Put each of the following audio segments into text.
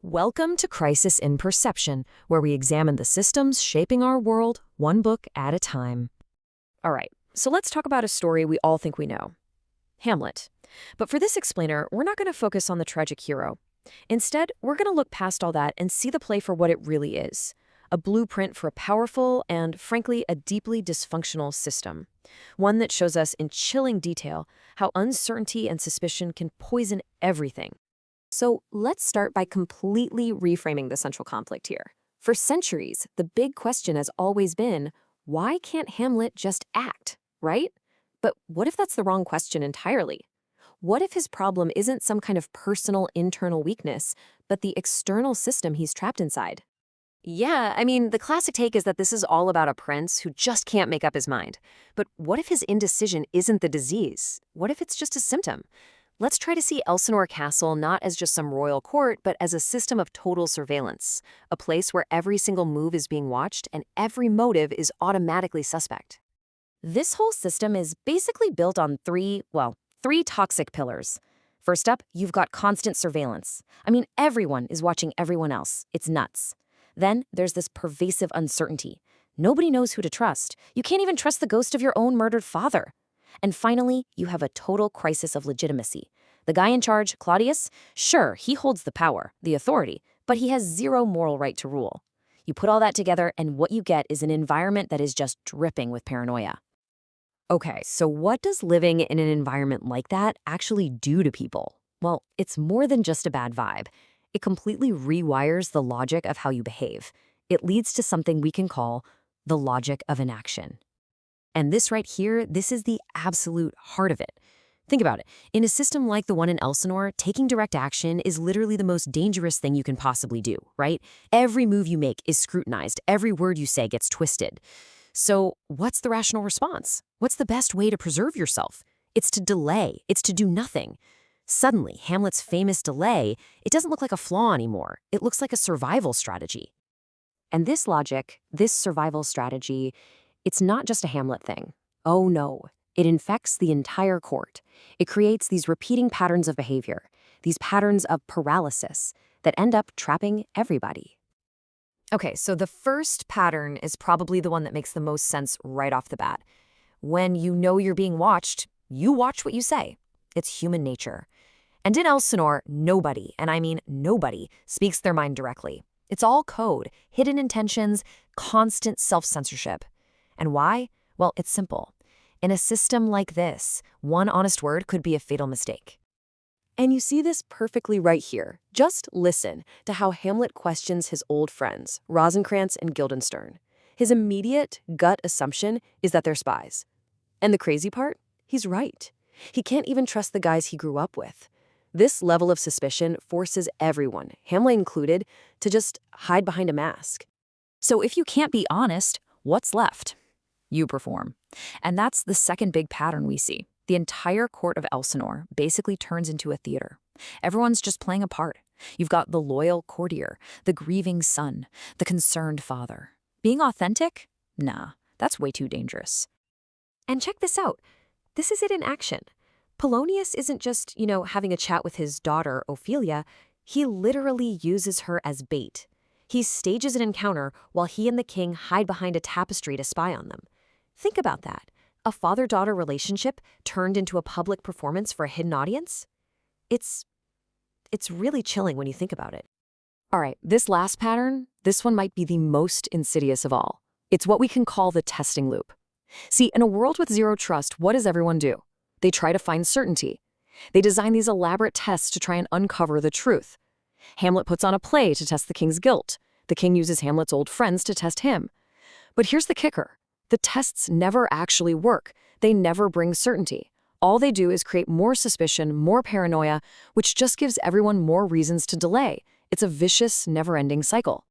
Welcome to Crisis in Perception, where we examine the systems shaping our world, one book at a time. All right, so let's talk about a story we all think we know. Hamlet. But for this explainer, we're not going to focus on the tragic hero. Instead, we're going to look past all that and see the play for what it really is. A blueprint for a powerful and, frankly, a deeply dysfunctional system. One that shows us in chilling detail how uncertainty and suspicion can poison everything. So let's start by completely reframing the central conflict here. For centuries, the big question has always been, why can't Hamlet just act, right? But what if that's the wrong question entirely? What if his problem isn't some kind of personal internal weakness, but the external system he's trapped inside? Yeah, I mean, the classic take is that this is all about a prince who just can't make up his mind. But what if his indecision isn't the disease? What if it's just a symptom? Let's try to see Elsinore Castle not as just some royal court, but as a system of total surveillance, a place where every single move is being watched and every motive is automatically suspect. This whole system is basically built on three toxic pillars. First up, you've got constant surveillance. I mean, everyone is watching everyone else. It's nuts. Then there's this pervasive uncertainty. Nobody knows who to trust. You can't even trust the ghost of your own murdered father. And finally, you have a total crisis of legitimacy. The guy in charge, Claudius, sure, he holds the power, the authority, but he has zero moral right to rule. You put all that together, and what you get is an environment that is just dripping with paranoia. Okay, so what does living in an environment like that actually do to people? Well, it's more than just a bad vibe. It completely rewires the logic of how you behave. It leads to something we can call the logic of inaction. And this right here, this is the absolute heart of it. Think about it. In a system like the one in Elsinore, taking direct action is literally the most dangerous thing you can possibly do, right? Every move you make is scrutinized. Every word you say gets twisted. So what's the rational response? What's the best way to preserve yourself? It's to delay. It's to do nothing. Suddenly, Hamlet's famous delay, it doesn't look like a flaw anymore. It looks like a survival strategy. And this logic, this survival strategy, it's not just a Hamlet thing. Oh no, it infects the entire court. It creates these repeating patterns of behavior, these patterns of paralysis that end up trapping everybody. Okay, so the first pattern is probably the one that makes the most sense right off the bat. When you know you're being watched, you watch what you say. It's human nature. And in Elsinore, nobody, and I mean nobody, speaks their mind directly. It's all code, hidden intentions, constant self-censorship. And why? Well, it's simple. In a system like this, one honest word could be a fatal mistake. And you see this perfectly right here. Just listen to how Hamlet questions his old friends, Rosencrantz and Guildenstern. His immediate gut assumption is that they're spies. And the crazy part? He's right. He can't even trust the guys he grew up with. This level of suspicion forces everyone, Hamlet included, to just hide behind a mask. So if you can't be honest, what's left? You perform. And that's the second big pattern we see. The entire court of Elsinore basically turns into a theater. Everyone's just playing a part. You've got the loyal courtier, the grieving son, the concerned father. Being authentic? Nah, that's way too dangerous. And check this out. This is it in action. Polonius isn't just, having a chat with his daughter, Ophelia. He literally uses her as bait. He stages an encounter while he and the king hide behind a tapestry to spy on them. Think about that. A father-daughter relationship turned into a public performance for a hidden audience? It's really chilling when you think about it. All right, this last pattern, this one might be the most insidious of all. It's what we can call the testing loop. See, in a world with zero trust, what does everyone do? They try to find certainty. They design these elaborate tests to try and uncover the truth. Hamlet puts on a play to test the king's guilt. The king uses Hamlet's old friends to test him. But here's the kicker. The tests never actually work. They never bring certainty. All they do is create more suspicion, more paranoia, which just gives everyone more reasons to delay. It's a vicious, never-ending cycle.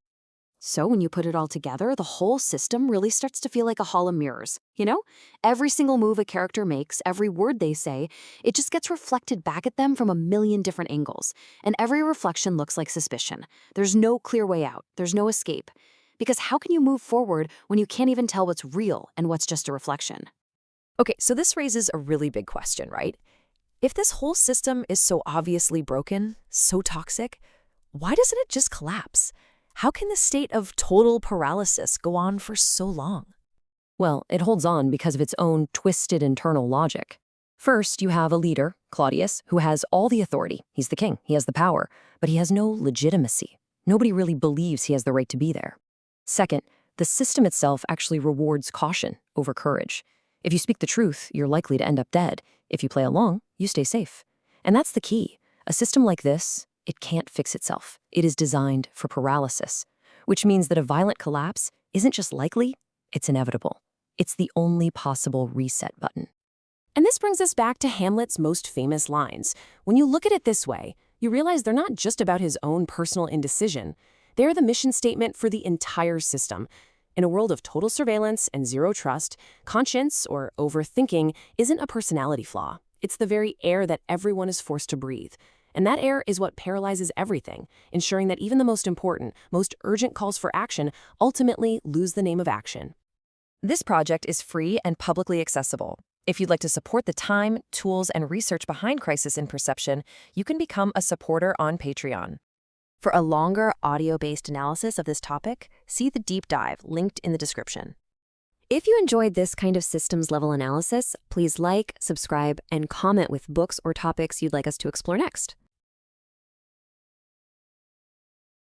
So when you put it all together, the whole system really starts to feel like a hall of mirrors. Every single move a character makes, every word they say, it just gets reflected back at them from a million different angles. And every reflection looks like suspicion. There's no clear way out. There's no escape. Because how can you move forward when you can't even tell what's real and what's just a reflection? Okay, so this raises a really big question, right? If this whole system is so obviously broken, so toxic, why doesn't it just collapse? How can the state of total paralysis go on for so long? Well, it holds on because of its own twisted internal logic. First, you have a leader, Claudius, who has all the authority. He's the king, he has the power, but he has no legitimacy. Nobody really believes he has the right to be there. Second, the system itself actually rewards caution over courage. If you speak the truth, you're likely to end up dead. If you play along, you stay safe. And that's the key. A system like this, it can't fix itself. It is designed for paralysis, which means that a violent collapse isn't just likely, it's inevitable. It's the only possible reset button. And this brings us back to Hamlet's most famous lines. When you look at it this way, you realize they're not just about his own personal indecision. They're the mission statement for the entire system. In a world of total surveillance and zero trust, conscience, or overthinking, isn't a personality flaw. It's the very air that everyone is forced to breathe. And that air is what paralyzes everything, ensuring that even the most important, most urgent calls for action ultimately lose the name of action. This project is free and publicly accessible. If you'd like to support the time, tools, and research behind Crisis in Perception, you can become a supporter on Patreon. For a longer audio-based analysis of this topic, see the deep dive linked in the description. If you enjoyed this kind of systems-level analysis, please like, subscribe, and comment with books or topics you'd like us to explore next.